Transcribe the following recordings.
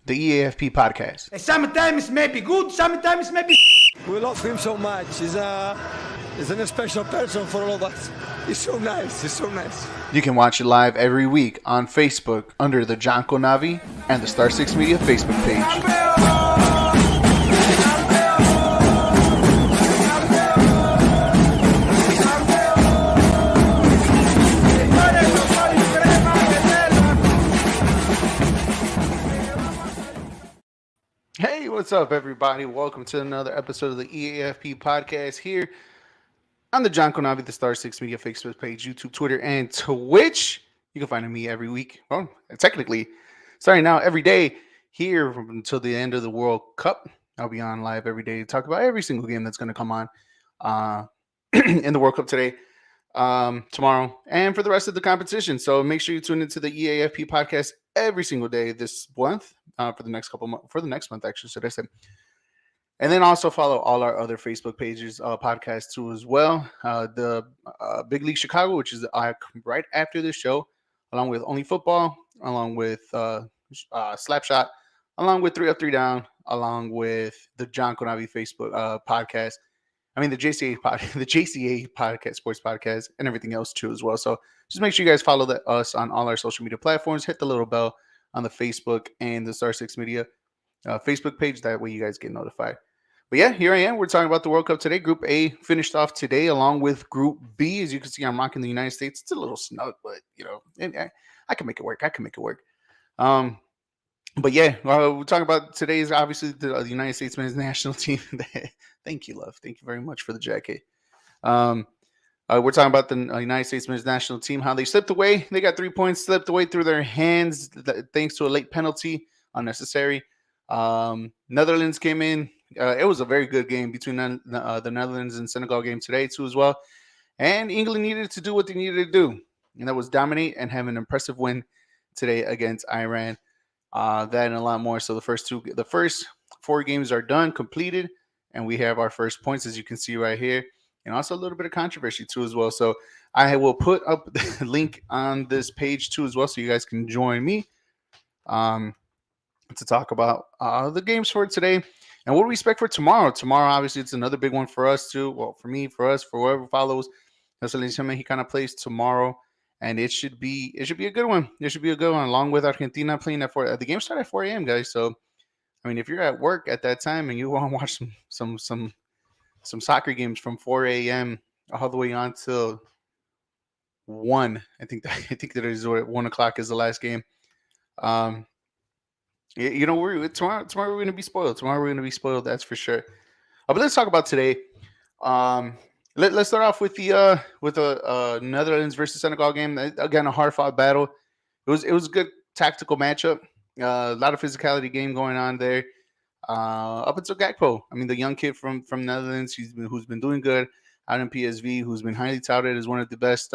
the E.A.F.P podcast. Sometimes maybe good, sometimes maybe. We love him so much. He's a special person for all of us. He's so nice. He's so nice. You can watch it live every week on Facebook under the Janko Navi and the Star 6 Media Facebook page. Hey, what's up, everybody? Welcome to another episode of the E.A.F.P podcast here on the Janko Navi, the Star 6 Media Facebook page, YouTube, Twitter, and Twitch. You can find me every week. Well, technically, starting now every day here until the end of the World Cup. I'll be on live every day to talk about every single game that's going to come on in the World Cup today, tomorrow, and for the rest of the competition. So make sure you tune into the E.A.F.P podcast every single day this month, for the next month, actually, should I say. And then also follow all our other Facebook pages, podcasts too as well. The Big League Chicago, which is right after this show, along with Only Football, along with Slapshot, along with 3 Up, 3 Down, along with the John Conavi Facebook podcast. I mean the JCA podcast, sports podcast, and everything else too as well. So just make sure you guys follow us on all our social media platforms. Hit the little bell on the Facebook and the Star 6 Media Facebook page. That way you guys get notified. But yeah, here I am. We're talking about the World Cup today. Group A finished off today along with Group B. As you can see, I'm rocking the United States. It's a little snug, but you know, I can make it work. But yeah, we're talking about today is obviously the United States men's national team. Thank you, love. Thank you very much for the jacket. We're talking about the United States men's national team, how they slipped away. They got 3 points slipped away through their hands thanks to a late penalty, unnecessary. Netherlands came in. It was a very good game between the Netherlands and Senegal game today too as well. And England needed to do what they needed to do, and that was dominate and have an impressive win today against Iran. That and a lot more. So the first 4 games are done, completed, and we have our first points, as you can see right here, and also a little bit of controversy too as well. So I will put up the link on this page too as well, so you guys can join me to talk about the games for today and what we expect for tomorrow. Tomorrow, obviously, it's another big one for us too. Well, for me, for us, for whoever follows. La Selección Mexicana plays tomorrow, and it should be a good one. It should be a good one, along with Argentina playing at 4. The game started at 4 a.m., guys. So, I mean, if you're at work at that time and you want to watch some soccer games from 4 a.m. all the way on till 1, I think that is what 1 o'clock is the last game. You know, tomorrow we're going to be spoiled. Tomorrow we're going to be spoiled. That's for sure. But let's talk about today. Let's start off with the Netherlands versus Senegal game. Again, a hard fought battle. It was a good tactical matchup. A lot of physicality game going on there. Up until Gakpo, I mean, the young kid from Netherlands, who's been doing good out in PSV, who's been highly touted as one of the best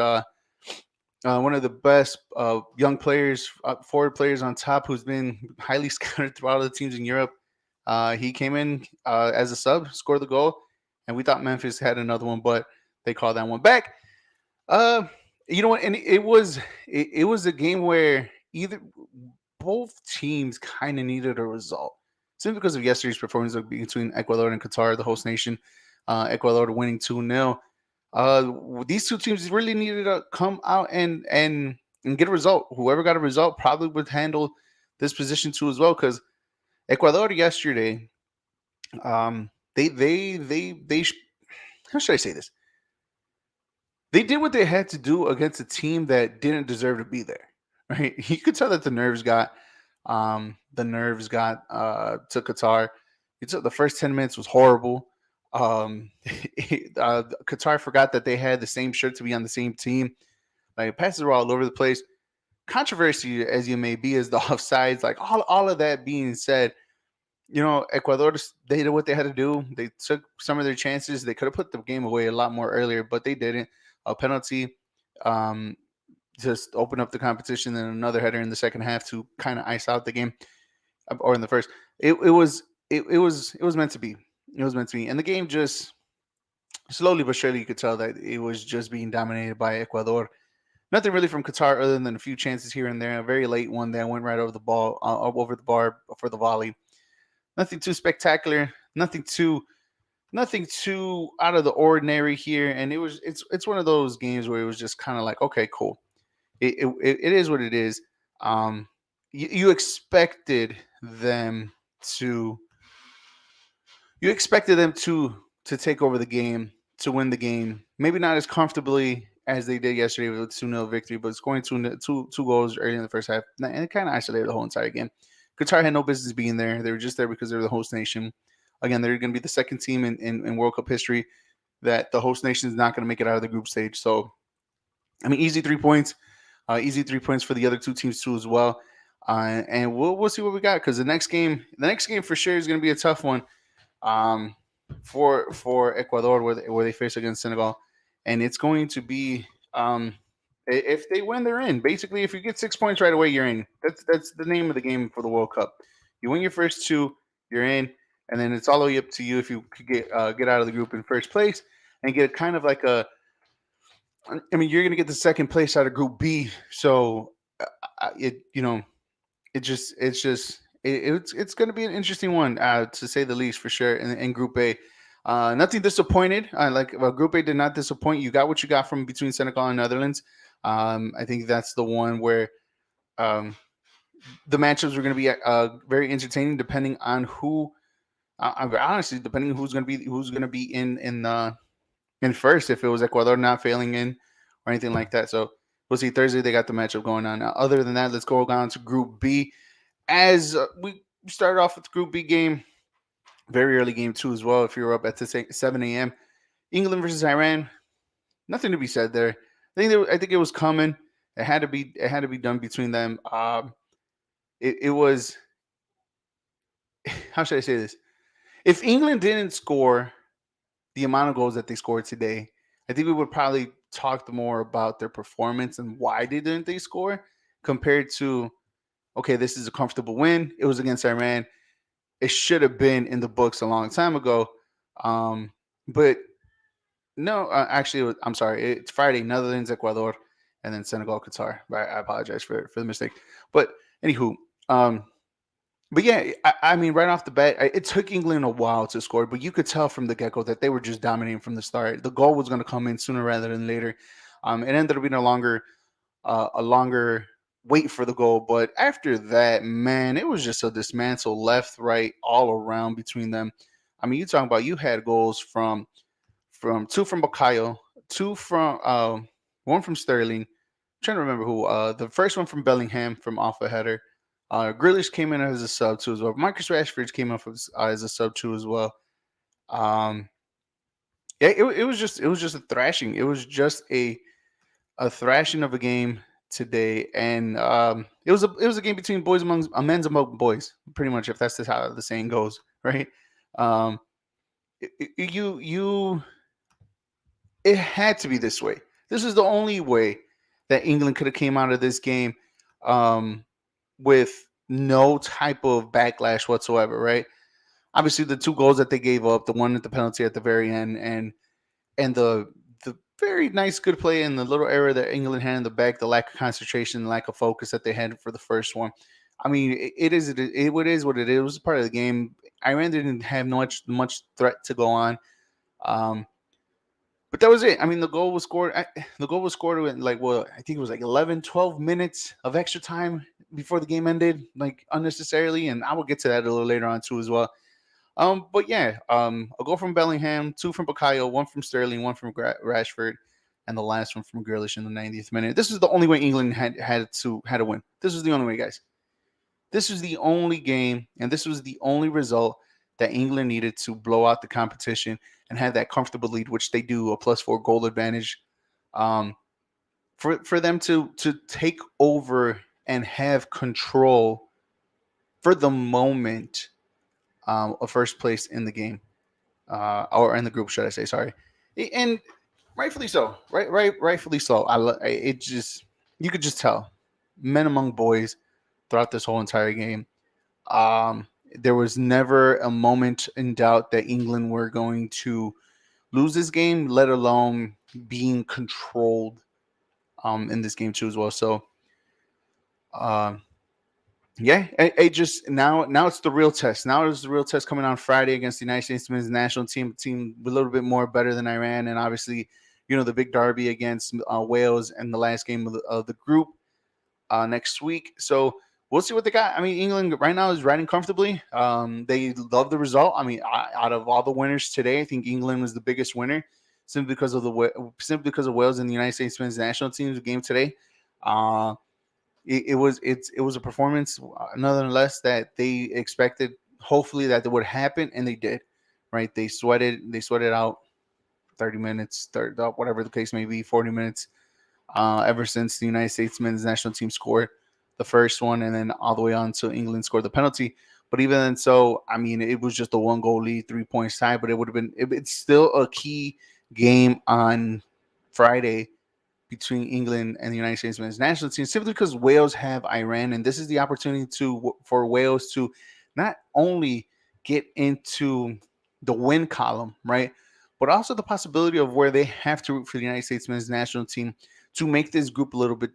young players, forward players on top, who's been highly scouted throughout the teams in Europe. He came in as a sub, scored the goal, and we thought Memphis had another one, but they called that one back. You know what? And it was a game where both teams kind of needed a result, simply because of yesterday's performance between Ecuador and Qatar, the host nation. Ecuador winning 2-0. These two teams really needed to come out and get a result. Whoever got a result probably would handle this position too as well, because Ecuador yesterday, they how should I say this? They did what they had to do against a team that didn't deserve to be there. Right? You could tell that the nerves got to Qatar. The first 10 minutes was horrible. Qatar forgot that they had the same shirt to be on the same team. Like, passes were all over the place. Controversy as you may be as the offsides, like all of that being said, you know, Ecuador, they did what they had to do. They took some of their chances. They could have put the game away a lot more earlier, but they didn't. A penalty just opened up the competition, and another header in the second half to kind of ice out the game, or in the first. It was meant to be. It was meant to be. And the game just slowly but surely, you could tell that it was just being dominated by Ecuador. Nothing really from Qatar other than a few chances here and there. A very late one that went right over the ball, over the bar for the volley. Nothing too spectacular. Nothing too out of the ordinary here. And it's one of those games where it was just kind of like, okay, cool. It is what it is. Um, you expected them to to take over the game, to win the game. Maybe not as comfortably as they did yesterday with a 2-0 victory, but scoring two goals early in the first half, and it kind of isolated the whole entire game. Qatar had no business being there. They were just there because they were the host nation. Again, they're going to be the second team in World Cup history that the host nation is not going to make it out of the group stage. So, I mean, easy 3 points. Easy 3 points for the other two teams too as well. And we'll see what we got because the next game for sure is going to be a tough one um, for Ecuador where they face against Senegal, and it's going to be if they win, they're in. Basically, if you get 6 points right away, you're in. That's the name of the game for the World Cup. You win your first two, you're in, and then it's all the way up to you if you could get out of the group in first place and get kind of like a. I mean, you're going to get the second place out of Group B, so it it's going to be an interesting one to say the least for sure in Group A. Nothing disappointed. Group A did not disappoint. You got what you got from between Senegal and Netherlands. I think that's the one where um, the matchups were going to be very entertaining, depending on who. Honestly, depending on who's going to be in first. If it was Ecuador not failing in or anything like that, so we'll see. Thursday they got the matchup going on. Now, other than that, let's go down to Group B. As we started off with Group B game, very early game too as well. If you're up at 7 a.m., England versus Iran, nothing to be said there. I think it was coming. It had to be. It had to be done between them. It was. How should I say this? If England didn't score the amount of goals that they scored today, I think we would probably talk more about their performance and why didn't they score compared to okay, this is a comfortable win. It was against Iran. It should have been in the books a long time ago. But no, actually, I'm sorry. It's Friday, Netherlands, Ecuador, and then Senegal, Qatar. I apologize for the mistake. But anywho, um, but yeah, I mean, right off the bat, it took England a while to score, but you could tell from the get go that they were just dominating from the start. The goal was going to come in sooner rather than later. It ended up being a longer wait for the goal. But after that, man, it was just a dismantle left, right, all around between them. I mean, you talking about you had goals from two from Bakayo, two from one from Sterling. I'm trying to remember who. The first one from Bellingham from off a header. Grealish came in as a sub too as well. Marcus Rashford came up as a sub too as well. Um, yeah, it was just a thrashing. It was just a thrashing of a game today, and it was a game between boys among men's among boys, pretty much, if that's just how the saying goes, right? Um, you it had to be this way. This is the only way that England could have came out of this game um, with no type of backlash whatsoever, right? Obviously, the two goals that they gave up, the one at the penalty at the very end, and the very nice good play in the little error that England had in the back, the lack of concentration, lack of focus that they had for the first one. I mean, it is what it is. It was part of the game. Iran didn't have much threat to go on. Um, but that was it. I mean, The goal was scored with like I think it was like 11, 12 minutes of extra time before the game ended, like unnecessarily. And I will get to that a little later on too as well. But yeah, a goal from Bellingham, two from Bakayo, one from Sterling, one from Rashford, and the last one from Grealish in the 90th minute. This is the only way England had to win. This was the only way, guys. This was the only game, and this was the only result that England needed to blow out the competition and have that comfortable lead, which they do, a +4 goal advantage. Um, for them to take over and have control for the moment of first place in the game, or in the group, should I say? Sorry, and rightfully so. Rightfully so. It just you could just tell men among boys throughout this whole entire game. There was never a moment in doubt that England were going to lose this game, let alone being controlled in this game too as well. So um, yeah, it just now it's the real test. Now it's the real test coming on Friday against the United States men's national team a little bit more better than Iran, and obviously, the big derby against Wales and the last game of the group next week. So we'll see what they got. I mean, England right now is riding comfortably. They love the result. I mean, out of all the winners today, I think England was the biggest winner simply because of Wales and the United States men's national team's game today. Uh, it was a performance, nonetheless, that they expected. Hopefully that would happen, and they did. Right? They sweated out 30 minutes, whatever the case may be, 40 minutes. Ever since the United States men's national team scored the first one, and then all the way on to England scored the penalty. But even then, so I mean, it was just a 1 goal lead, 3 points tie. But it would have been. It's still a key game on Friday between England and the United States men's national team, simply because Wales have Iran, and this is the opportunity for Wales to not only get into the win column, right, but also the possibility of where they have to root for the United States men's national team to make this group a little bit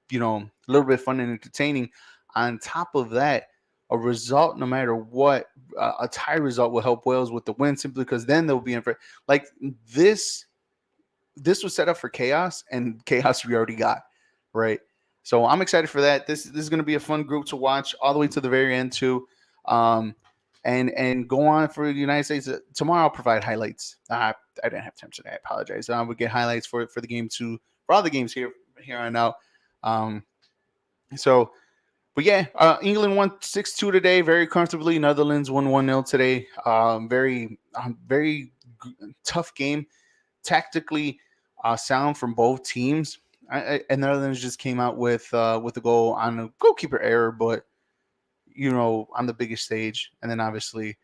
fun and entertaining. On top of that, a result, no matter what, a tie result will help Wales with the win, simply because then they'll be in for like this was set up for chaos, and chaos we already got, right? So I'm excited for that. This is going to be a fun group to watch all the way to the very end too, and go on for the United States. Tomorrow I'll provide highlights. I didn't have time today. I apologize. We'll get highlights for the game too, for all the games here on out. So, but yeah, England won 6-2 today, very comfortably. Netherlands won 1-0 today. Very tough game. Tactically sound from both teams. And Netherlands just came out with a goal on a goalkeeper error, but on the biggest stage. And then obviously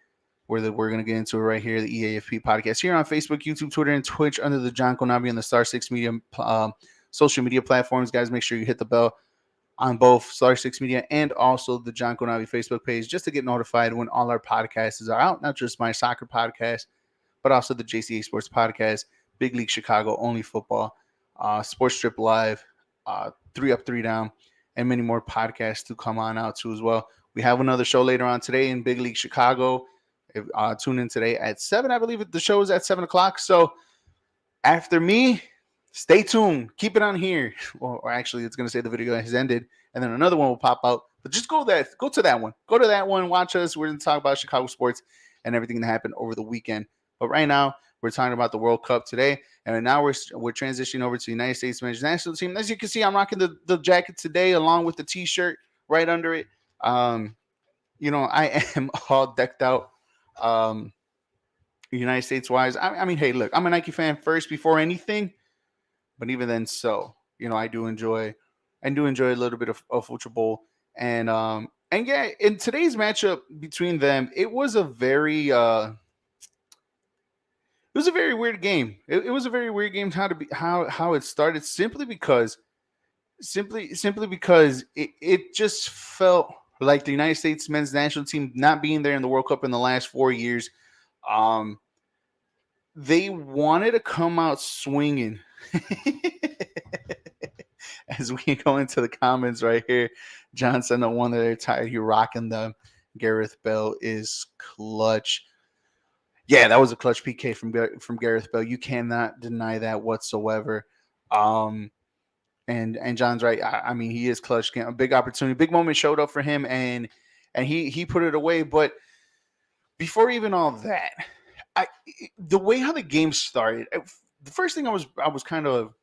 we're going to get into it right here, the E.A.F.P podcast here on Facebook, YouTube, Twitter, and Twitch under the John Konabi and the Star Six Media social media platforms. Guys, make sure you hit the bell on both Star Six Media and also the John Konabi Facebook page just to get notified when all our podcasts are out. Not just my soccer podcast, but also the JCA Sports Podcast, Big League Chicago, Only Football, Sports Strip Live, 3 Up, 3 Down, and many more podcasts to come on out too as well. We have another show later on today in Big League Chicago. Tune in today at 7. I believe the show is at 7 o'clock. So after me, stay tuned. Keep it on here. Or actually, it's going to say the video has ended, and then another one will pop out. But just go to that one. Go to that one. Watch us. We're going to talk about Chicago sports and everything that happened over the weekend. But right now, we're talking about the World Cup today, and now we're transitioning over to the United States men's national team. As you can see, I'm rocking the jacket today along with the T-shirt right under it. I am all decked out, United States wise. I mean, hey, look, I'm a Nike fan first before anything, but even then, I do enjoy a little bit of football, and yeah, in today's matchup between them, it was a very weird game. It was a very weird game how it started, simply because it just felt like the United States men's national team not being there in the World Cup in the last 4 years. They wanted to come out swinging. As we go into the comments right here, John said no wonder they're tired. You're rocking them. Gareth Bale is clutch. Yeah, that was a clutch PK from Gareth Bale. You cannot deny that whatsoever. And John's right. I mean, he is clutch. A big opportunity, big moment showed up for him, and he put it away. But before even all that, the way how the game started, the first thing I was kind of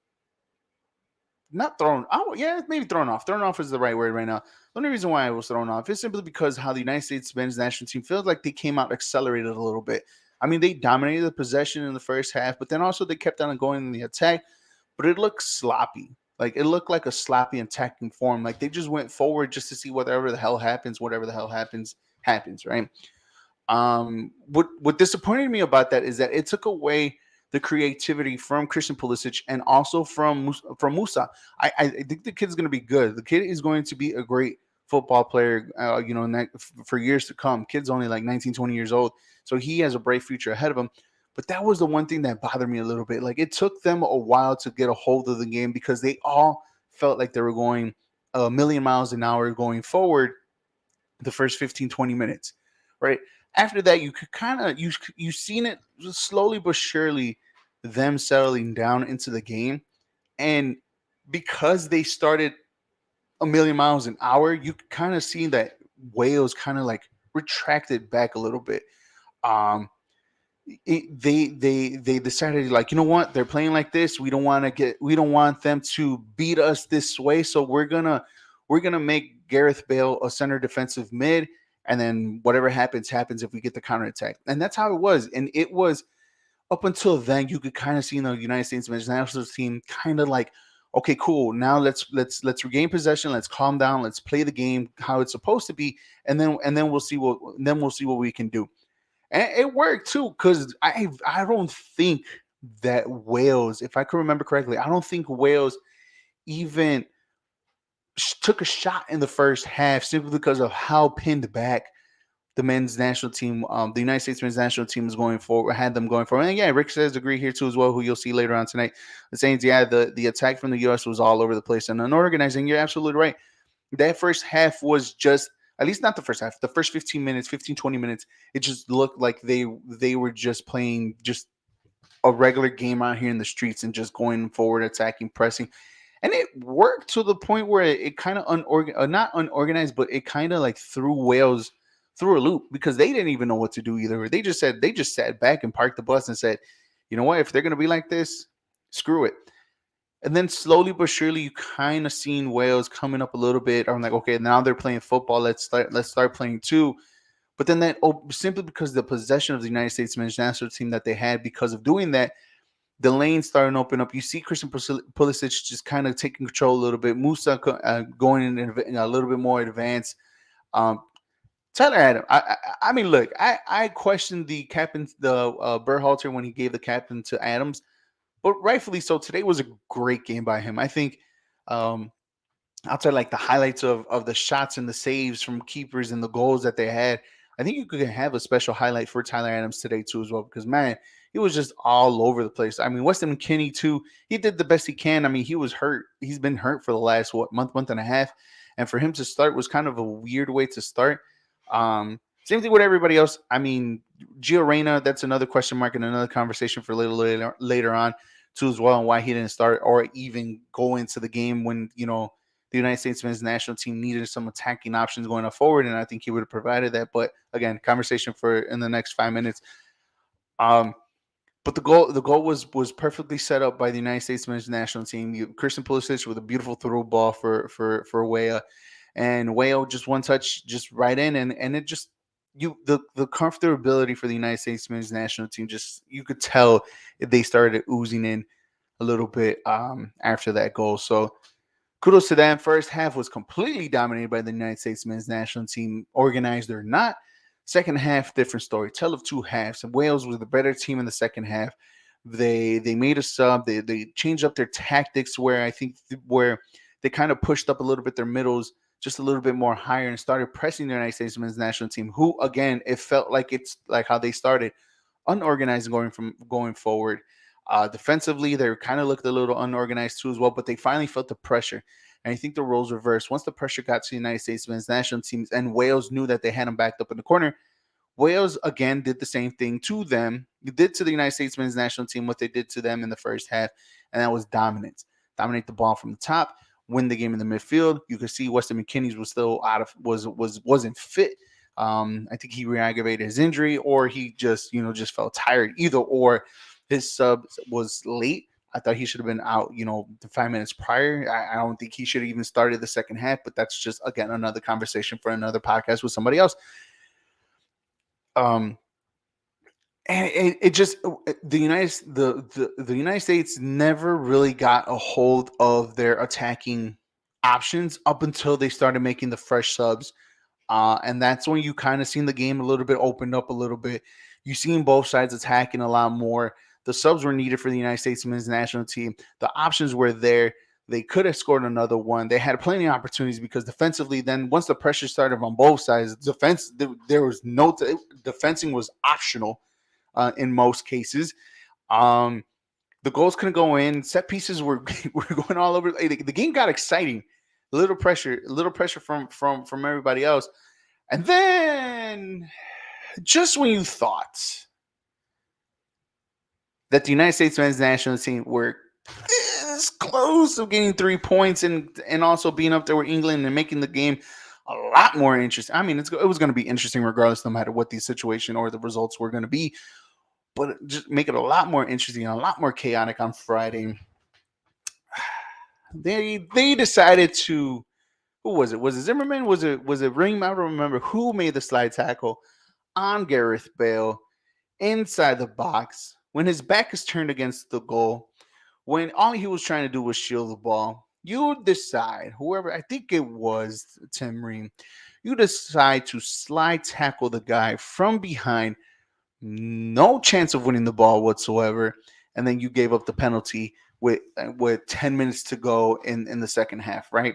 not thrown. Oh yeah, maybe thrown off. Thrown off is the right word right now. The only reason why I was thrown off is simply because how the United States men's national team feels like they came out accelerated a little bit. I mean, they dominated the possession in the first half, but then also they kept on going in the attack, but it looked sloppy. Like, it looked like a sloppy attacking form. Like, they just went forward just to see whatever the hell happens, happens, right? What disappointed me about that is that it took away the creativity from Christian Pulisic and also from Musa. I think the kid's going to be good. The kid is going to be a great football player, for years to come. Kid's only like 19, 20 years old, so he has a bright future ahead of him. But that was the one thing that bothered me a little bit. Like it took them a while to get a hold of the game because they all felt like they were going a million miles an hour going forward the first 15, 20 minutes, right? After that, you could kind of you seen it slowly but surely them settling down into the game. And because they started a million miles an hour, you kind of see that Wales kind of like retracted back a little bit. Um, they decided like, you know what, they're playing like this. We don't want them to beat us this way, so we're gonna make Gareth Bale a center defensive mid, and then whatever happens if we get the counterattack. And that's how it was. And it was up until then, you could kind of see in the United States men's national team kind of like, okay, cool. Now let's regain possession. Let's calm down. Let's play the game how it's supposed to be, and then we'll see what we can do. And it worked too, because I don't think that Wales, if I can remember correctly, I don't think Wales even took a shot in the first half simply because of how pinned back the men's national team, the United States men's national team is going forward, had them going forward. And yeah, Rick says agree here too as well, who you'll see later on tonight. The Saints, yeah, the attack from the U.S. was all over the place and unorganized. And you're absolutely right. That first half was just, at least not the first half, the first 15 minutes, 15, 20 minutes, it just looked like they were just playing just a regular game out here in the streets and just going forward, attacking, pressing. And it worked to the point where it kind of not unorganized, but it kind of like threw Wales through a loop because they didn't even know what to do either. They just sat back and parked the bus and said, you know what, if they're gonna be like this, screw it. And then slowly but surely, you kind of seen Wales coming up a little bit. I'm like, okay, now they're playing football. Let's start playing too. But then simply because the possession of the United States men's national team that they had, because of doing that, the lanes starting to open up. You see Christian Pulisic just kind of taking control a little bit. Musa going in a little bit more advanced. Um, Tyler Adams. I mean, look, I questioned the captain, the Berhalter, when he gave the captain to Adams, but rightfully so. Today was a great game by him. I think um, outside like the highlights of the shots and the saves from keepers and the goals that they had, I think you could have a special highlight for Tyler Adams today too as well, because man, he was just all over the place. I mean, Weston McKennie too, he did the best he can. I mean, he was hurt. He's been hurt for the last month and a half, and for him to start was kind of a weird way to start. Same thing with everybody else. I mean, Gio Reyna, that's another question mark and another conversation for a little later on too as well, and why he didn't start or even go into the game when the United States men's national team needed some attacking options going forward, and I think he would have provided that. But again, conversation for in the next 5 minutes. But the goal was perfectly set up by the United States men's national team. Christian Pulisic with a beautiful throw ball for Weah, and Weah just one touch, just right in, and it just the comfortability for the United States men's national team, just you could tell they started oozing in a little bit after that goal. So kudos to them. First half was completely dominated by the United States men's national team, organized or not. Second half, different story. Tale of two halves. And Wales was the better team in the second half. They made a sub. They changed up their tactics where I think where they kind of pushed up a little bit their middles just a little bit more higher and started pressing the United States men's national team, who again, it felt like it's like how they started, unorganized going forward. Defensively, they kind of looked a little unorganized too as well, but they finally felt the pressure. And I think the roles reversed. Once the pressure got to the United States men's national teams and Wales knew that they had them backed up in the corner, Wales again did the same thing to them. They did to the United States men's national team what they did to them in the first half, and that was dominance. Dominate the ball from the top, win the game in the midfield. You could see Weston McKennie's was still wasn't fit. I think he re-aggravated his injury, or he just felt tired. Either or, his sub was late. I thought he should have been out, the 5 minutes prior. I don't think he should have even started the second half, but that's just, again, another conversation for another podcast with somebody else. And it just the United States never really got a hold of their attacking options up until they started making the fresh subs. And that's when you kind of seen the game a little bit opened up a little bit. You seen both sides attacking a lot more. The subs were needed for the United States men's national team. The options were there. They could have scored another one. They had plenty of opportunities because defensively, then once the pressure started on both sides, there was no defensing was optional. in most cases. Um, the goals couldn't go in. Set pieces were were going all over. The game got exciting. A little pressure from everybody else, and then just when you thought that the United States men's national team were this close of getting 3 points and also being up there with England and making the game a lot more interesting. I mean, it was going to be interesting regardless, no matter what the situation or the results were going to be. But just make it a lot more interesting and a lot more chaotic on Friday. They decided to. Who was it? Was it Zimmerman? Was it Ring? I don't remember who made the slide tackle on Gareth Bale inside the box when his back is turned against the goal, when all he was trying to do was shield the ball. You decide, whoever, I think it was Tim Ream, you decide to slide tackle the guy from behind, no chance of winning the ball whatsoever, and then you gave up the penalty with 10 minutes to go in the second half, right?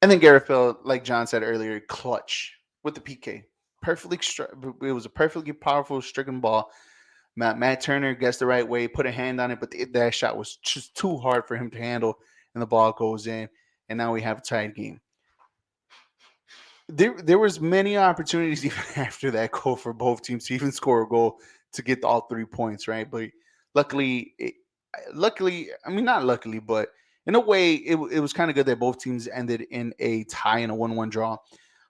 And then Gareth Bale, like John said earlier, clutch with the PK. It was a perfectly powerful stricken ball. Matt Turner gets the right way, put a hand on it, but that shot was just too hard for him to handle, and the ball goes in, and now we have a tied game. There was many opportunities even after that goal for both teams to even score a goal to get all 3 points, right? But luckily, I mean not luckily, but in a way, it was kind of good that both teams ended in a tie and a 1-1 draw.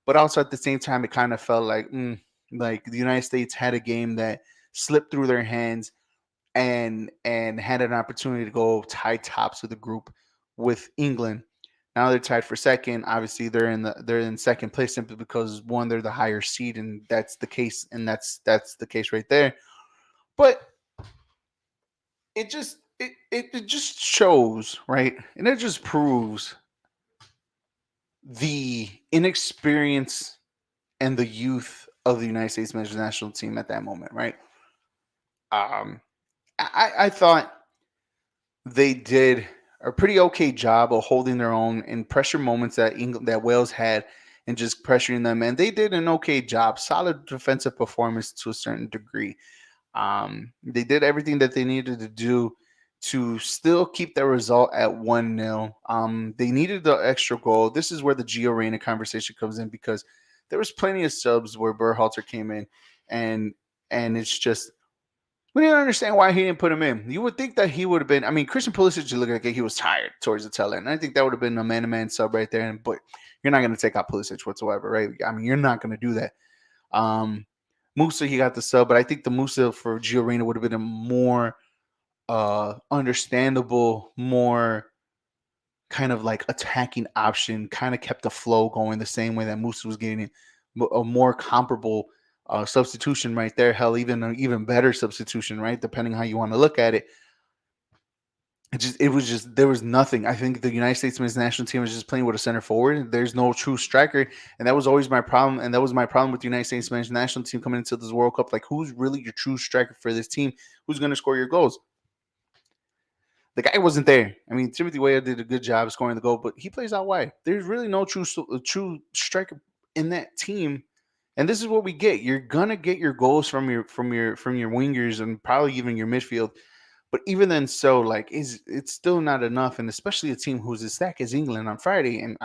But also at the same time, it kind of felt like the United States had a game that slipped through their hands and had an opportunity to go tie tops of the group with England. Now they're tied for second. Obviously, they're in second place simply because one, they're the higher seed, and that's the case, and that's the case right there. But it just shows, right, and it just proves the inexperience and the youth of the United States men's national team at that moment, right? Um, I thought they did a pretty okay job of holding their own in pressure moments that that Wales had and just pressuring them. And they did an okay job, solid defensive performance to a certain degree. They did everything that they needed to do to still keep that result at 1-0. They needed the extra goal. This is where the Gio Reyna conversation comes in because there was plenty of subs where Berhalter came in and it's just we didn't understand why he didn't put him in. You would think that he would have been. I mean, Christian Pulisic looked like he was tired towards the tail end. I think that would have been a man-to-man sub right there. But you're not going to take out Pulisic whatsoever, right? I mean, you're not going to do that. Musa, he got the sub, but I think the Musa for Gio Reyna would have been a more understandable, more kind of like attacking option. Kind of kept the flow going the same way that Musa was getting it, a more comparable substitution right there. Hell, even an even better substitution, right? Depending how you want to look at it. It was just there was nothing. I think the United States men's national team was just playing with a center forward. There's no true striker, and that was always my problem. And that was my problem with the United States men's national team coming into this World Cup. Like, who's really your true striker for this team? Who's going to score your goals? The guy wasn't there. I mean, Timothy Weah did a good job scoring the goal, but he plays out wide. There's really no true striker in that team. And this is what we get. You're gonna get your goals from your wingers and probably even your midfield. But even then, so like, it's still not enough. And especially a team who's as stacked as England on Friday, and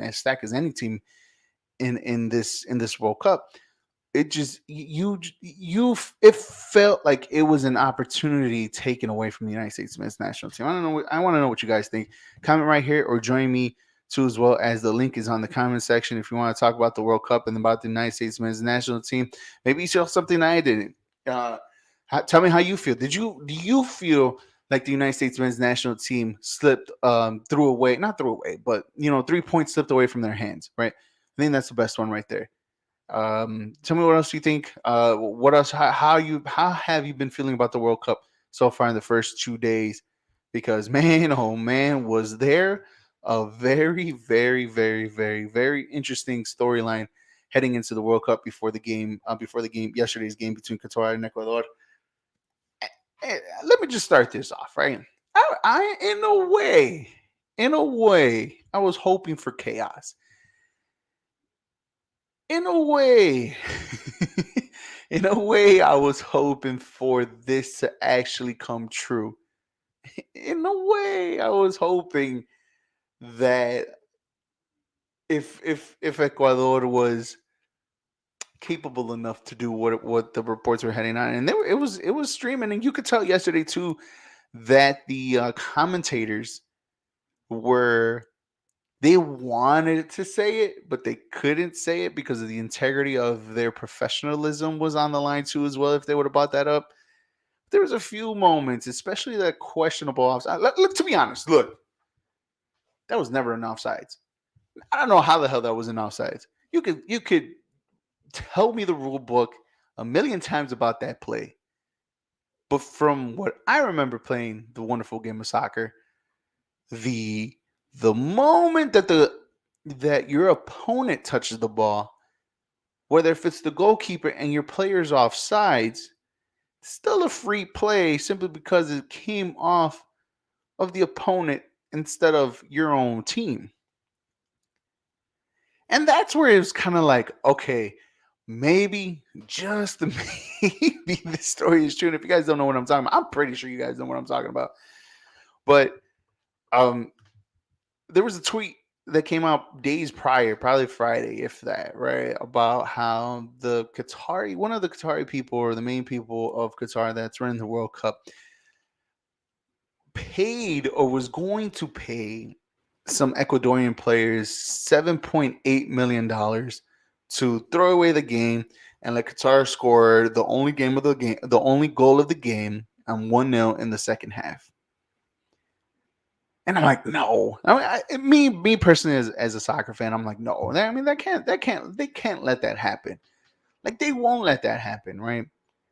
as stacked as any team in this World Cup. It just it felt like it was an opportunity taken away from the United States men's national team. I don't know. I want to know what you guys think. Comment right here or join me too, as well as the link is on the comment section if you want to talk about the World Cup and about the United States men's national team. Maybe you saw something that I didn't. Tell me how you feel. Do you feel like the United States men's national team slipped threw away, not threw away, but 3 points slipped away from their hands, right? I think that's the best one right there. Tell me what else you think. What else? How have you been feeling about the World Cup so far in the first 2 days? Because man, oh man, was there a very, very, very, very, very interesting storyline heading into the World Cup before the game, yesterday's game between Qatar and Ecuador. Let me just start this off, right? I in a way, I was hoping for chaos. In a way, In a way, I was hoping for this to actually come true. In a way, I was hoping that if Ecuador was capable enough to do what the reports were heading on, and it was streaming, and you could tell yesterday too that the commentators were they wanted to say it, but they couldn't say it because of the integrity of their professionalism was on the line too as well. If they would have brought that up, there was a few moments, especially that questionable offside. Look, to be honest, look, that was never an offsides. I don't know how the hell that was an offsides. You could tell me the rule book a million times about that play, but from what I remember playing the wonderful game of soccer, the the moment that your opponent touches the ball, whether if it's the goalkeeper and your player's off sides, still a free play simply because it came off of the opponent instead of your own team. And that's where it was kind of like, okay, maybe, just maybe this story is true. And if you guys don't know what I'm talking about, I'm pretty sure you guys know what I'm talking about. But um, there was a tweet that came out days prior, probably Friday, if that, right, about how one of the Qatari people, or the main people of Qatar that's running the World Cup, paid or was going to pay some Ecuadorian players $7.8 million to throw away the game and let Qatar score the only goal of the game, and 1-0 in the second half. And I'm like, no. Me personally, as a soccer fan, I'm like, no. I mean, they can't let that happen. Like, they won't let that happen, right?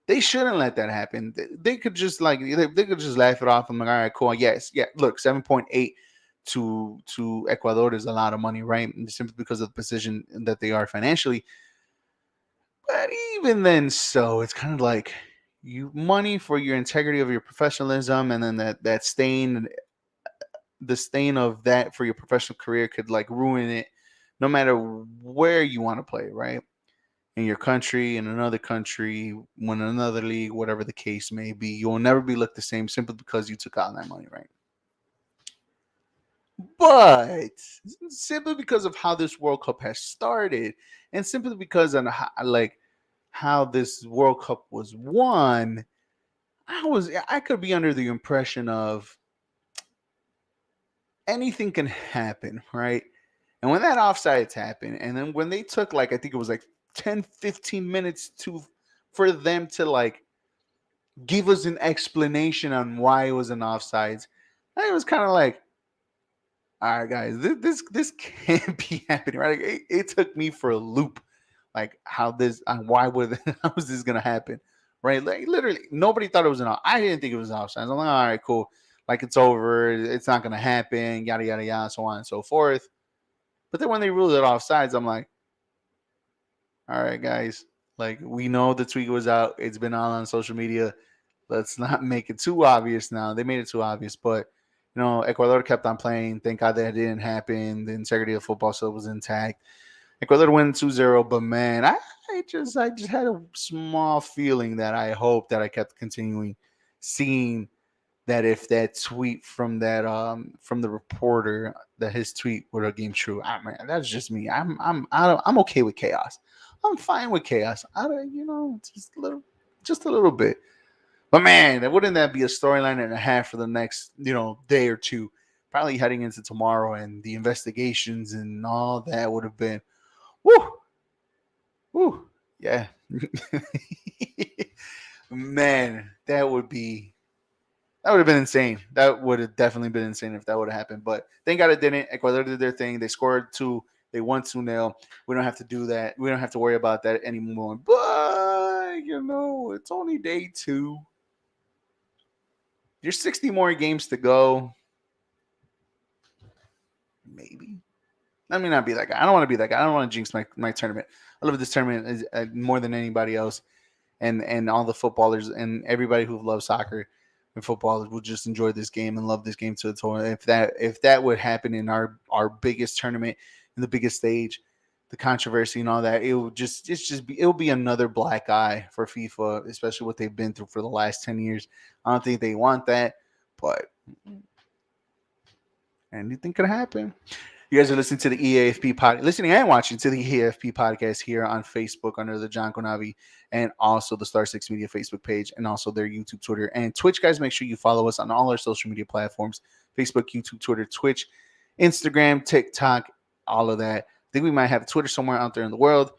They shouldn't let that happen. They could just they could just laugh it off. I'm like, all right, cool. Yes, yeah. Look, 7.8 to Ecuador is a lot of money, right? And simply because of the position that they are financially. But even then, so it's kind of like you money for your integrity of your professionalism, and then that stain, the stain of that for your professional career could like ruin it, no matter where you want to play, right? In your country, in another country, win another league, whatever the case may be, you will never be looked the same simply because you took out that money, right? But simply because of how this World Cup has started, and simply because of how this World Cup was won, I could be under the impression of anything can happen, right? And when that offsides happened, and then when they took I think it was 10, 15 minutes for them to give us an explanation on why it was an offsides, it was kind of like, all right, guys, this can't be happening, right? It took me for a loop, like why would how is this gonna happen, right? Like literally, nobody thought it was I didn't think it was an offsides. I'm like, all right, cool, like it's over, it's not gonna happen, yada yada yada, so on and so forth. But then when they ruled it offsides, I'm like, all right, guys, like we know the tweet was out. It's been all on social media. Let's not make it too obvious now. They made it too obvious, but Ecuador kept on playing. Thank God that didn't happen. The integrity of football still was intact. Ecuador win 2-0, but man, I just had a small feeling that I hope that I kept continuing seeing that if that tweet from the reporter, that his tweet would have came true. Man, that's just me. I'm okay with chaos. I'm fine with chaos. I don't, just a little bit. But man, wouldn't that be a storyline and a half for the next day or two? Probably heading into tomorrow, and the investigations and all that would have been, woo, woo, yeah. Man, that would have been insane. That would have definitely been insane if that would have happened. But thank God it didn't. Ecuador did their thing. They scored two. They won 2-0. We don't have to do that. We don't have to worry about that anymore. But, it's only day two. There's 60 more games to go. Maybe. Let me not be that guy. I don't want to be that guy. I don't want to jinx my tournament. I love this tournament more than anybody else. And all the footballers and everybody who loves soccer and football will just enjoy this game and love this game to the tournament. If that would happen in our biggest tournament, in the biggest stage, the controversy and all that, it'll be another black eye for FIFA, especially what they've been through for the last 10 years. I don't think they want that, but anything could happen. You guys are listening to the E.A.F.P listening and watching to the E.A.F.P podcast here on Facebook under the John Konavi and also the Star Six Media Facebook page and also their YouTube, Twitter, and Twitch. Guys, make sure you follow us on all our social media platforms: Facebook, YouTube, Twitter, Twitch, Instagram, TikTok, all of that. I think we might have Twitter somewhere out there in the world.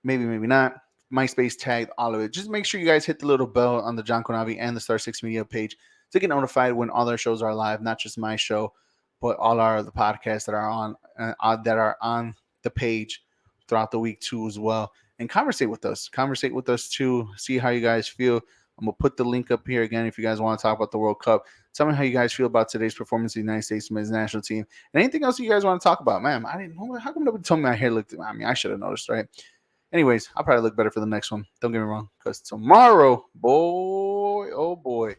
Maybe, maybe not. MySpace tagged, all of it. Just make sure you guys hit the little bell on the John Konavi and the Star Six Media page to get notified when all our shows are live, not just my show, but all our other podcasts that are on the page throughout the week too as well. And conversate with us too. See how you guys feel. I'm gonna put the link up here again if you guys want to talk about the World Cup. Tell me how you guys feel about today's performance of the United States men's national team and anything else you guys want to talk about. Man, I didn't know. How come nobody told me my hair looked? I mean, I should have noticed, right? Anyways, I'll probably look better for the next one. Don't get me wrong, because tomorrow, boy, oh boy,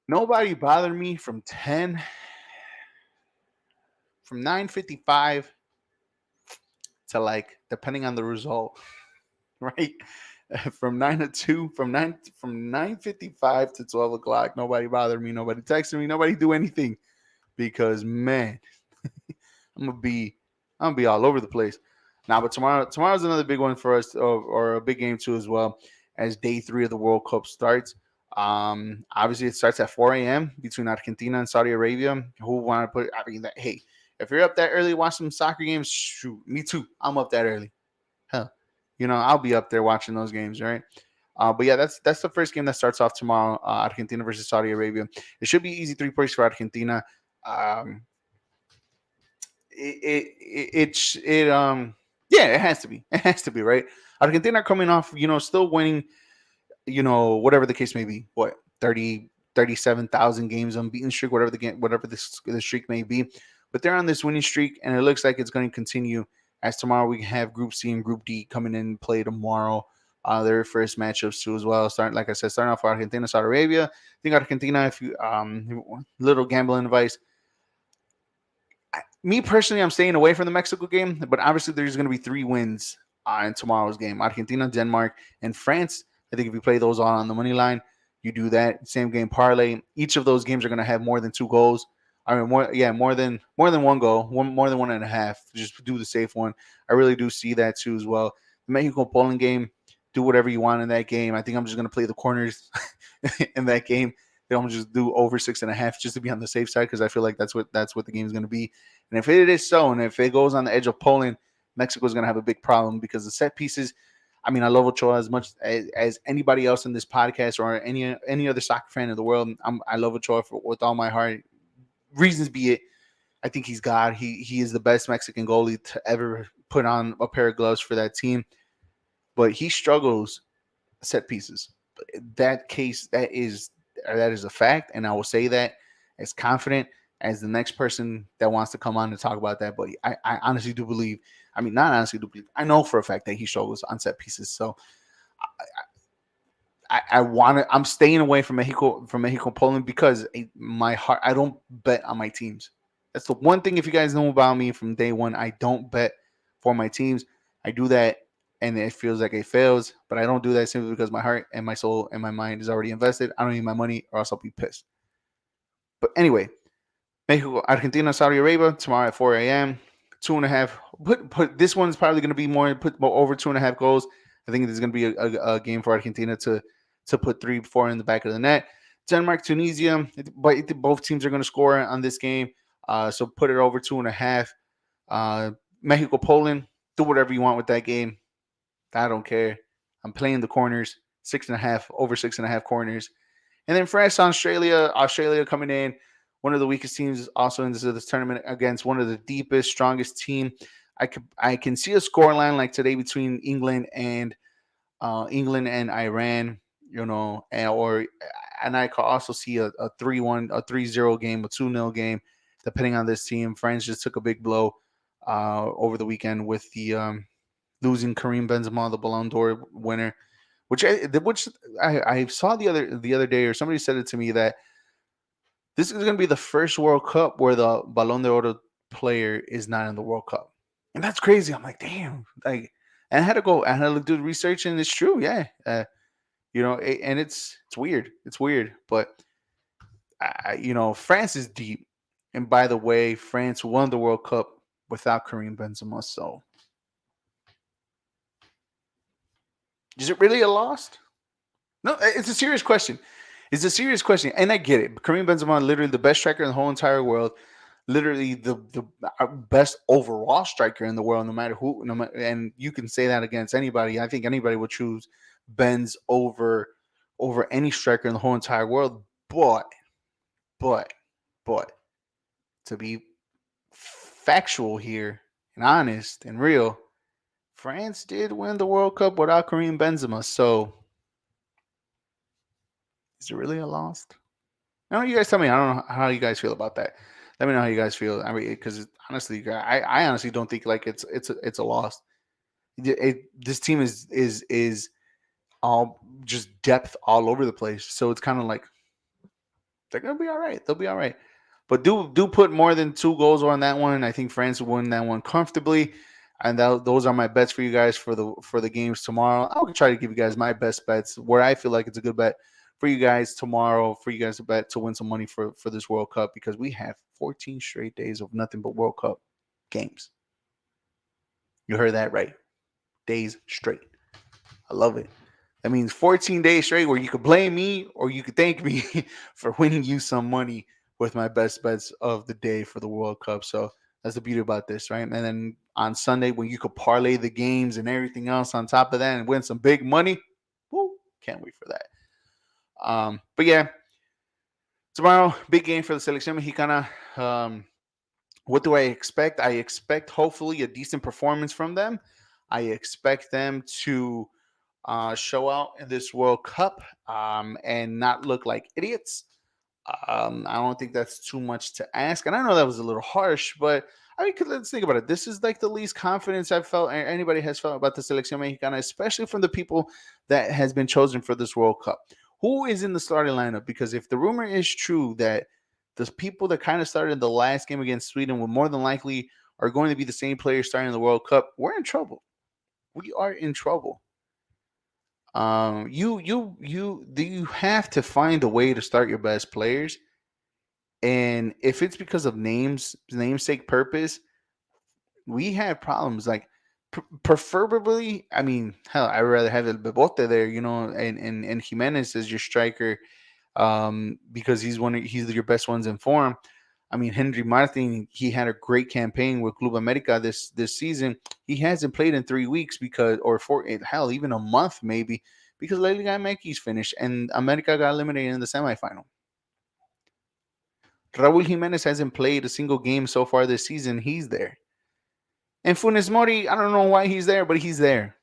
nobody bothered me from 9:55 to like depending on the result, right? From 9 to 2, from 9:55 to 12 o'clock. Nobody bothered me. Nobody texted me. Nobody do anything because man, I'm gonna be all over the place. Now, but tomorrow's another big one for us, or a big game too as well, as day 3 of the World Cup starts. Obviously, it starts at 4 a.m. between Argentina and Saudi Arabia. Who want to put? I mean, hey, if you're up that early, watch some soccer games. Shoot, me too. I'm up that early. Hell, I'll be up there watching those games, right? But yeah, that's the first game that starts off tomorrow. Argentina versus Saudi Arabia. It should be easy 3 points for Argentina. Um, yeah, it has to be. It has to be, right? Argentina coming off, still winning, whatever the case may be. What 37,000 games unbeaten streak, whatever the streak may be. But they're on this winning streak, and it looks like it's going to continue. As tomorrow we have Group C and Group D coming in and play tomorrow. Their first matchups too as well. Starting off for Argentina, Saudi Arabia. I think Argentina, if you little gambling advice. Me personally, I'm staying away from the Mexico game, but obviously there's going to be 3 wins in tomorrow's game: Argentina, Denmark, and France. I think if you play those all on the money line, you do that same game parlay. Each of those games are going to have more than 2 goals. I mean, more than one goal, more than 1.5. Just do the safe one. I really do see that too as well. The Mexico-Poland game, do whatever you want in that game. I think I'm just going to play the corners in that game. I'm gonna just do over 6.5 just to be on the safe side because I feel like that's what the game is going to be. And if it is so, and if it goes on the edge of Poland, Mexico is going to have a big problem because the set pieces. I mean, I love Ochoa as much as anybody else in this podcast or any other soccer fan in the world. I love Ochoa with all my heart. Reasons be it, I think he's God. He is the best Mexican goalie to ever put on a pair of gloves for that team. But he struggles set pieces. That is a fact, and I will say that as confident as the next person that wants to come on and talk about that. But I honestly do believe. I mean, not honestly do believe. I know for a fact that he struggles on set pieces. So I'm staying away from Mexico, Poland because my heart. I don't bet on my teams. That's the one thing. If you guys know about me from day one, I don't bet for my teams. I do that, and it feels like it fails. But I don't do that simply because my heart and my soul and my mind is already invested. I don't need my money, or else I'll be pissed. But anyway, Mexico, Argentina, Saudi Arabia tomorrow at 4 a.m. 2.5. Put this one's probably going to be more over 2.5 goals. I think there's going to be a game for Argentina to put 3-4 in the back of the net. Denmark, Tunisia, but both teams are going to score on this game. So put it over 2.5. Mexico, Poland, do whatever you want with that game. I don't care. I'm playing the corners, 6.5, over 6.5 corners. And then France, Australia coming in, one of the weakest teams also in this tournament against one of the deepest, strongest team. I can see a scoreline like today between England and Iran, and I could also see a 3-1, a 3-0 game, a 2-0 game, depending on this team. France just took a big blow over the weekend with the losing Karim Benzema, the Ballon d'Or winner, which I saw the other day, or somebody said it to me that this is going to be the first World Cup where the Ballon d'Or player is not in the World Cup. And that's crazy. I'm like, damn. Like, and I had to do the research, and it's true. Yeah. And it's weird. It's weird. But, France is deep. And by the way, France won the World Cup without Kareem Benzema. So is it really a loss? No, it's a serious question. It's a serious question, and I get it. Kareem Benzema, literally the best striker in the whole entire world, literally the best overall striker in the world, no matter who. And you can say that against anybody. I think anybody would choose Benz over any striker in the whole entire world. But, but to be factual here and honest and real, France did win the World Cup without Kareem Benzema. So is it really a loss? I don't know. You guys tell me. I don't know how you guys feel about that. Let me know how you guys feel. I mean, because honestly, I honestly don't think like it's a loss. This team is all just depth all over the place. So it's kind of like they're gonna be all right. They'll be all right. But do put more than 2 goals on that one. I think France will win that one comfortably. And those are my bets for you guys for the games tomorrow. I'll try to give you guys my best bets where I feel like it's a good bet for you guys tomorrow. For you guys to bet to win some money for this World Cup, because we have 14 straight days of nothing but World Cup games. You heard that right? Days straight. I love it. That means 14 days straight where you could blame me or you could thank me for winning you some money with my best bets of the day for the World Cup. So that's the beauty about this, right? And then on Sunday, when you could parlay the games and everything else on top of that and win some big money, woo, can't wait for that. But yeah, tomorrow, big game for the Selección Mexicana. What do I expect? I expect hopefully a decent performance from them. I expect them to show out in this World Cup and not look like idiots. I don't think that's too much to ask. And I know that was a little harsh, but I mean, let's think about it. This is like the least confidence I've felt anybody has felt about the Selección Mexicana, especially from the people that has been chosen for this World Cup. Who is in the starting lineup? Because if the rumor is true that the people that kind of started the last game against Sweden will more than likely are going to be the same players starting the World Cup, we're in trouble. We are in trouble. You have to find a way to start your best players, and if it's because of namesake purpose, we have problems. Like preferably, I mean, hell, I'd rather have El Bebote there, and Jimenez as your striker, because he's your best ones in form. I mean, Henry Martin, he had a great campaign with Club America this season. He hasn't played in 3 weeks because, or hell, even a month maybe, because La Liga MX finished and America got eliminated in the semifinal. Raul Jimenez hasn't played a single game so far this season. He's there. And Funes Mori, I don't know why he's there, but he's there.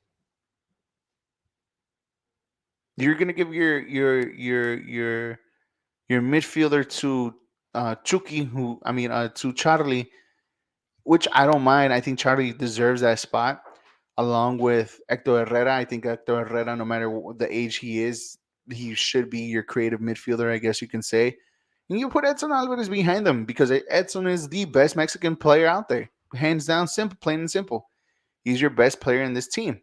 You're gonna give your midfielder to Chucky, to Charlie, which I don't mind. I think Charlie deserves that spot along with Hector Herrera. I think Hector Herrera, no matter what the age he is, he should be your creative midfielder, I guess you can say. And you put Edson Alvarez behind them because Edson is the best Mexican player out there. Hands down, simple, plain and simple. He's your best player in this team.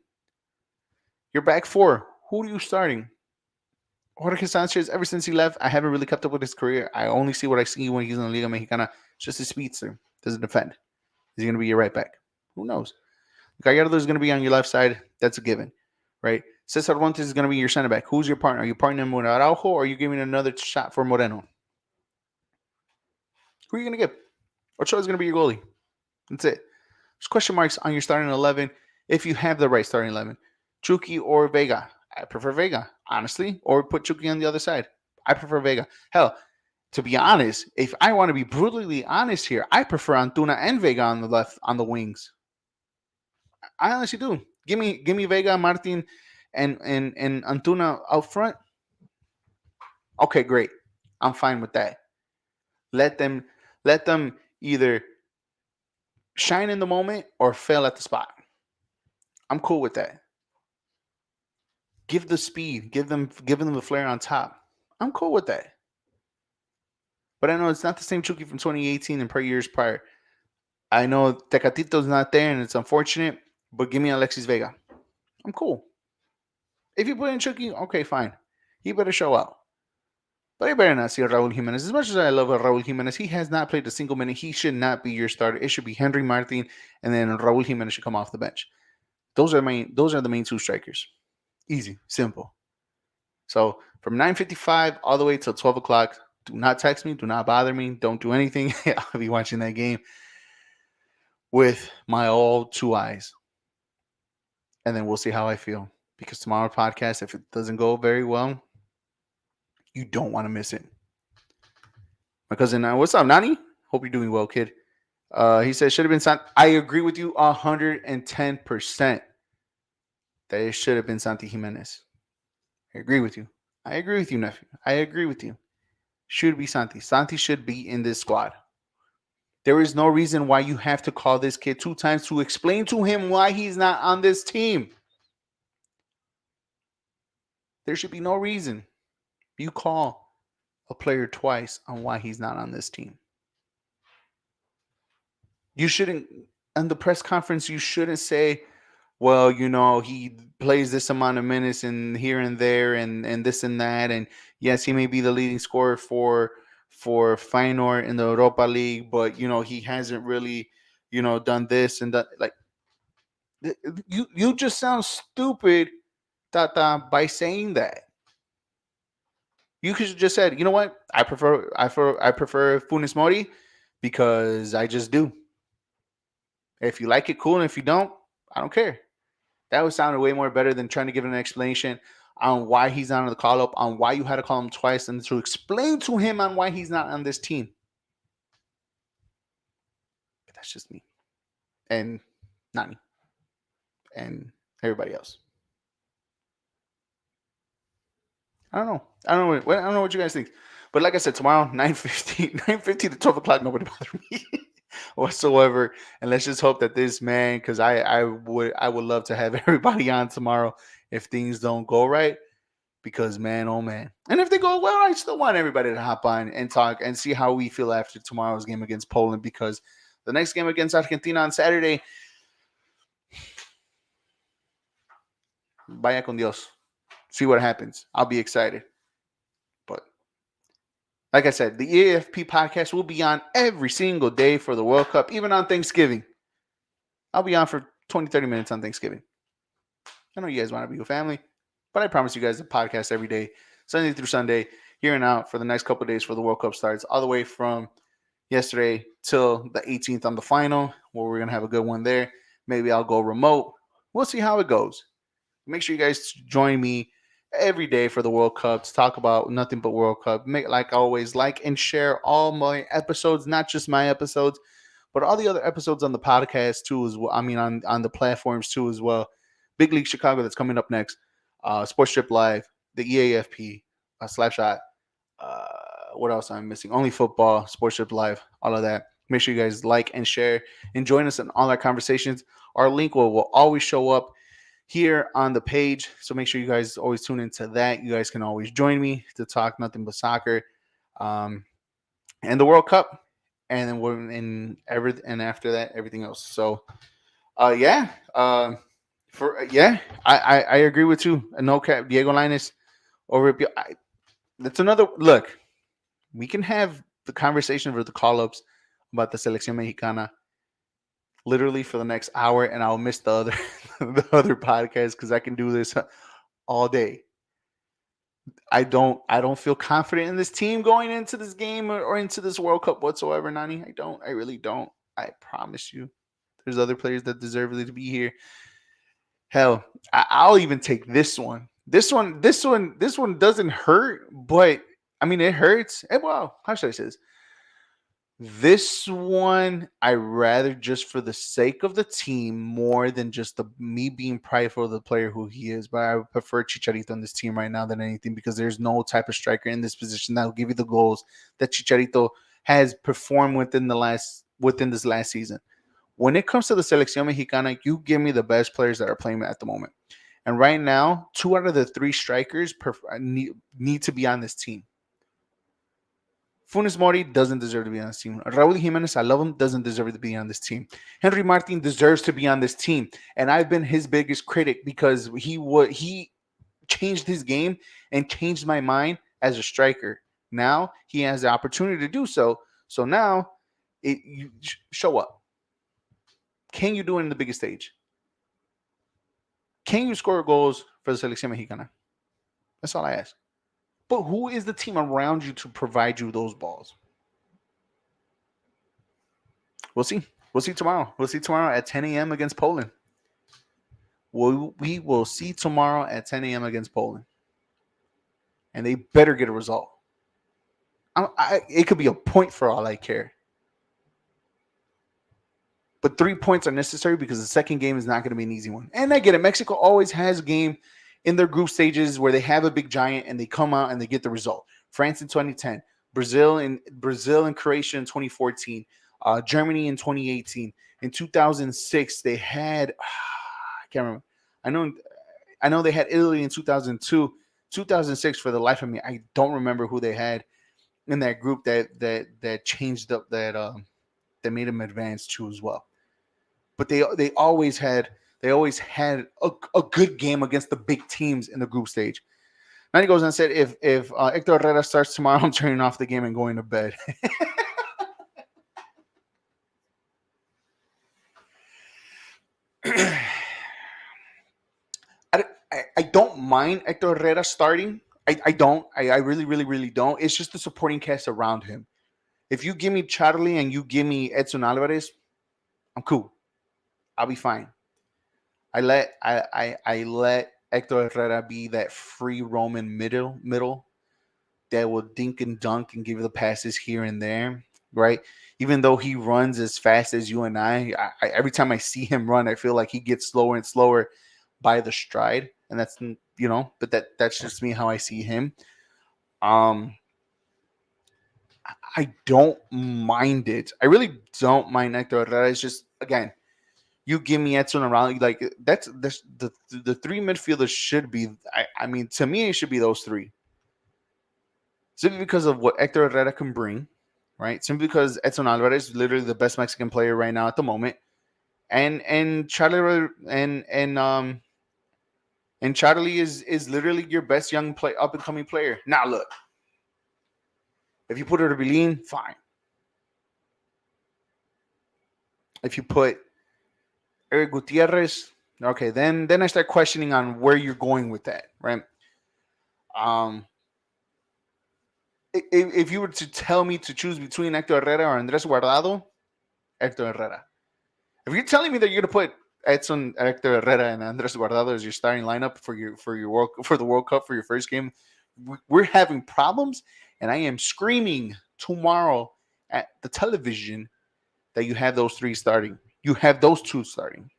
Your back four. Who are you starting? Jorge Sanchez, ever since he left, I haven't really kept up with his career. I only see what I see when he's in the Liga Mexicana. It's just a speedster. Doesn't defend. Is he going to be your right back? Who knows? Gallardo is going to be on your left side. That's a given, right? Cesar Montes is going to be your center back. Who's your partner? Are you partnering with Araujo or are you giving another shot for Moreno? Who are you going to give? Ochoa is going to be your goalie. That's it. There's question marks on your starting 11 if you have the right starting 11. Chucky or Vega? I prefer Vega, honestly. Or put Chucky on the other side. I prefer Vega. Hell, to be honest, if I want to be brutally honest here, I prefer Antuna and Vega on the left, on the wings. I honestly do. Give me Vega, Martin, and Antuna out front. Okay, great. I'm fine with that. Let them either shine in the moment or fail at the spot. I'm cool with that. Give the speed. Give them the flair on top. I'm cool with that. But I know it's not the same Chucky from 2018 and years prior. I know Tecatito's not there, and it's unfortunate. But give me Alexis Vega. I'm cool. If you put in Chucky, okay, fine. He better show out. But I better not see Raul Jimenez. As much as I love Raul Jimenez, he has not played a single minute. He should not be your starter. It should be Henry Martin, and then Raul Jimenez should come off the bench. Those are the main two strikers. Easy, simple. So from 9:55 all the way till 12 o'clock, do not text me, do not bother me, don't do anything. I'll be watching that game with my all two eyes, and then we'll see how I feel. Because tomorrow's podcast, if it doesn't go very well, you don't want to miss it. My cousin, what's up, Nani? Hope you're doing well, kid. He said should have been Santi. I agree with you 110% that it should have been Santi Jimenez. I agree with you. I agree with you, nephew. I agree with you. Should be Santi. Santi should be in this squad. There is no reason why you have to call this kid 2 times to explain to him why he's not on this team. There should be no reason you call a player twice on why he's not on this team. You shouldn't, in the press conference, you shouldn't say, well, he plays this amount of minutes and here and there and this and that. And yes, he may be the leading scorer for Feyenoord in the Europa League, but he hasn't really, done this and that. Like you just sound stupid, Tata, by saying that. You could have just said, you know what? I prefer Funes Mori because I just do. If you like it, cool, and if you don't, I don't care. That would sound way more better than trying to give an explanation on why he's not on the call up, on why you had to call him twice, and to explain to him on why he's not on this team. But that's just me. And Nani. And everybody else. I don't know. I don't know what you guys think. But like I said, tomorrow, 9:50 to 12 o'clock, nobody bother me whatsoever. And let's just hope that this man, because I would love to have everybody on tomorrow if things don't go right. Because man, oh man. And if they go well, I still want everybody to hop on and talk and see how we feel after tomorrow's game against Poland. Because the next game against Argentina on Saturday, vaya con Dios. See what happens. I'll be excited. But like I said, the E.A.F.P podcast will be on every single day for the World Cup, even on Thanksgiving. I'll be on for 20, 30 minutes on Thanksgiving. I know you guys want to be with family, but I promise you guys a podcast every day, Sunday through Sunday, here and out for the next couple of days for the World Cup starts, all the way from yesterday till the 18th on the final, where we're going to have a good one there. Maybe I'll go remote. We'll see how it goes. Make sure you guys join me every day for the World Cup to talk about nothing but World Cup. Like always, like and share all my episodes, not just my episodes, but all the other episodes on the podcast too as well. I mean, on the platforms too as well. Big League Chicago that's coming up next. Sports Strip Live, the E.A.F.P, Slapshot. What else am I missing? Only Football, Sports Strip Live, all of that. Make sure you guys like and share and join us in all our conversations. Our link will always show up here on the page, so make sure you guys always tune into that. You guys can always join me to talk nothing but soccer, and the World Cup, and then we're in and after that, everything else. So, I agree with you. No cap, Diego Lainez over. That's another look. We can have the conversation with the call-ups about the Selección Mexicana literally for the next hour, and I'll miss the other the other podcast because I can do this all day. I don't feel confident in this team going into this game or into this World Cup whatsoever, Nani. I don't. I really don't. I promise you. There's other players that deserve to be here. Hell, I'll even take this one. This one doesn't hurt, but I mean it hurts. Well, how should I say this? This one, I rather just for the sake of the team more than just me being prideful of the player who he is. But I would prefer Chicharito on this team right now than anything because there's no type of striker in this position that will give you the goals that Chicharito has performed within this last season. When it comes to the Selección Mexicana, you give me the best players that are playing at the moment. And right now, 2 out of the 3 strikers need to be on this team. Funes Mori doesn't deserve to be on this team. Raul Jimenez, I love him, doesn't deserve to be on this team. Henry Martin deserves to be on this team, and I've been his biggest critic because he changed his game and changed my mind as a striker. Now he has the opportunity to do so. So now, you show up. Can you do it in the biggest stage? Can you score goals for the Selección Mexicana? That's all I ask. But who is the team around you to provide you those balls? We'll see. We'll see tomorrow. We'll see tomorrow at 10 a.m. against Poland. We will see tomorrow at 10 a.m. against Poland. And they better get a result. It could be a point for all I care. But 3 points are necessary because the second game is not going to be an easy one. And I get it. Mexico always has a game in their group stages where they have a big giant and they come out and they get the result. France in 2010, Brazil and Croatia in 2014, Germany in 2018. In 2006, they had I can't remember. I know they had Italy in 2002, 2006. For the life of me, I don't remember who they had in that group that changed up that made them advance too as well. But they always had a good game against the big teams in the group stage. Then he goes and said, if Hector Herrera starts tomorrow, I'm turning off the game and going to bed. I don't mind Hector Herrera starting. I don't. I really, really, really don't. It's just the supporting cast around him. If you give me Charlie and you give me Edson Alvarez, I'm cool. I'll be fine. I let Hector Herrera be that free Roman middle that will dink and dunk and give the passes here and there, right? Even though he runs as fast as you and I every time I see him run, I feel like he gets slower and slower by the stride, and that's but that's just me how I see him. I don't mind it. I really don't mind Hector Herrera. It's just, again, you give me Edson around, like that's the three midfielders should be. I mean, to me, it should be those three. Simply because of what Hector Herrera can bring, right? Simply because Edson Alvarez is literally the best Mexican player right now at the moment, and Charlie and Charlie is literally your best young up and coming player. Now look, if you put Orbelin, fine. If you put Eric Gutierrez, okay, then I start questioning on where you're going with that, right? If you were to tell me to choose between Hector Herrera or Andres Guardado, Hector Herrera. If you're telling me that you're going to put Edson, Hector Herrera, and Andres Guardado as your starting lineup for the World Cup for your first game, we're having problems, and I am screaming tomorrow at the television that you have those three starting. You have those two starting.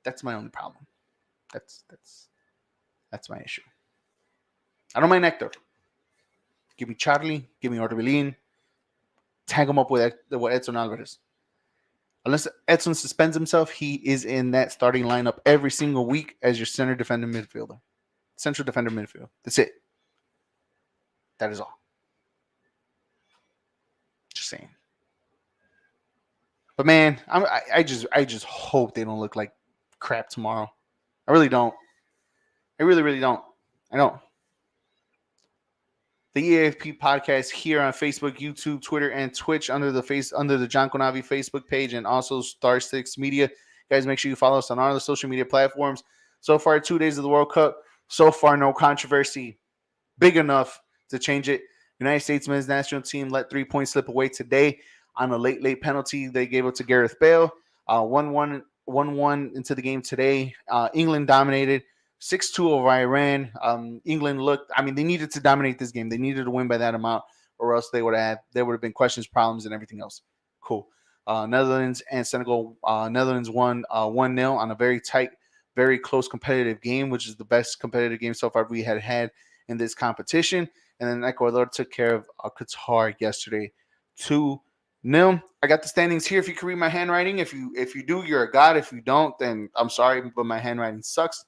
That's my only problem. That's my issue. I don't mind Hector. Give me Charlie. Give me Orbelin. Tag him up with Edson Alvarez. Unless Edson suspends himself, he is in that starting lineup every single week as your center defender midfielder. Central defender midfield. That's it. That is all. Just saying. But man, I just hope they don't look like crap tomorrow. I really don't. I really, really don't. I don't. The E.A.F.P podcast here on Facebook, YouTube, Twitter, and Twitch under the John Conavi Facebook page, and also Star 6 Media. Guys, make sure you follow us on all the social media platforms. So far, 2 days of the World Cup. So far, no controversy big enough to change it. United States men's national team let 3 points slip away today on a late penalty they gave up to Gareth Bale. 1-1 into the game today. England dominated 6-2 over Iran. England looked, I mean, they needed to dominate this game. They needed to win by that amount, or else there would have been questions, problems, and everything else. Cool. Netherlands and Senegal. Netherlands won 1-0 on a very tight, very close competitive game, which is the best competitive game so far we had in this competition. And then Ecuador took care of Qatar yesterday 2-0. I got the standings here. If you can read my handwriting, if you do, you're a god. If you don't, then I'm sorry, but my handwriting sucks.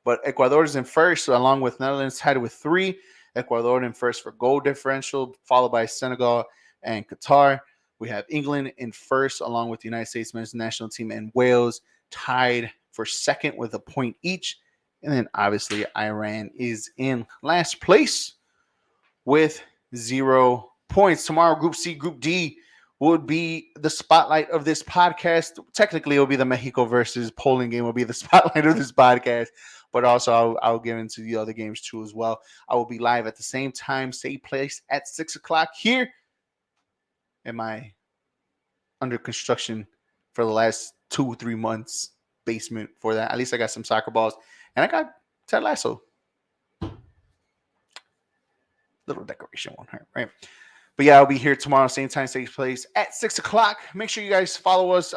But Ecuador is in first, along with Netherlands tied with 3. Ecuador in first for goal differential, followed by Senegal and Qatar. We have England in first, along with the United States men's national team and Wales tied for second with a point each. And then obviously Iran is in last place with 0 points. Tomorrow, Group C, Group D would be the spotlight of this podcast. Technically, it will be the Mexico versus Poland game will be the spotlight of this podcast. But also, I'll get into the other games too as well. I will be live at the same time, same place at 6 o'clock here in my under construction for the last 2-3 months basement for that. At least I got some soccer balls and I got Ted Lasso. Little decoration one, right? But yeah, I'll be here tomorrow, same time, same place at 6 o'clock. Make sure you guys follow us.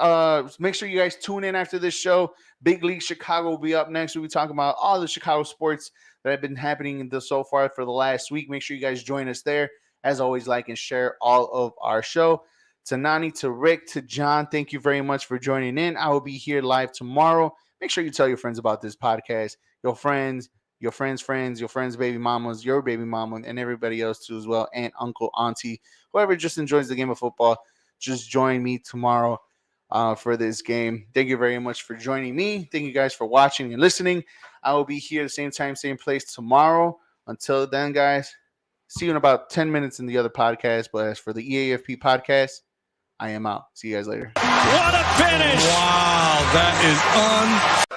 Make sure you guys tune in after this show. Big League Chicago will be up next. We'll be talking about all the Chicago sports that have been happening so far for the last week. Make sure you guys join us there. As always, like and share all of our show. To Nani, to Rick, to John, thank you very much for joining in. I will be here live tomorrow. Make sure you tell your friends about this podcast, your friends, your friends' baby mamas, your baby mama, and everybody else too as well, aunt, uncle, auntie, whoever just enjoys the game of football. Just join me tomorrow for this game. Thank you very much for joining me. Thank you guys for watching and listening. I will be here the same time, same place tomorrow. Until then, guys, see you in about 10 minutes in the other podcast. But as for the E.A.F.P podcast, I am out. See you guys later. What a finish! Wow, that is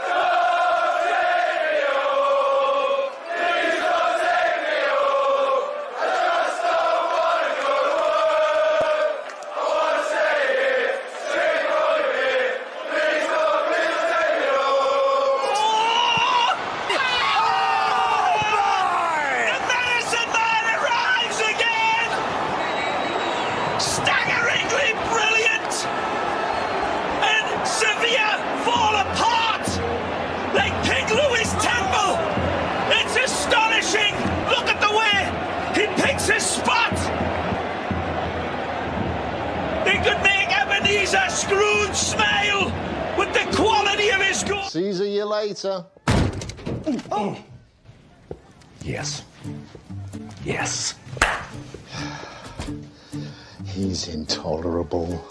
a Scrooge smile with the quality of his goal. See you later. Oh. Yes. Yes. He's intolerable.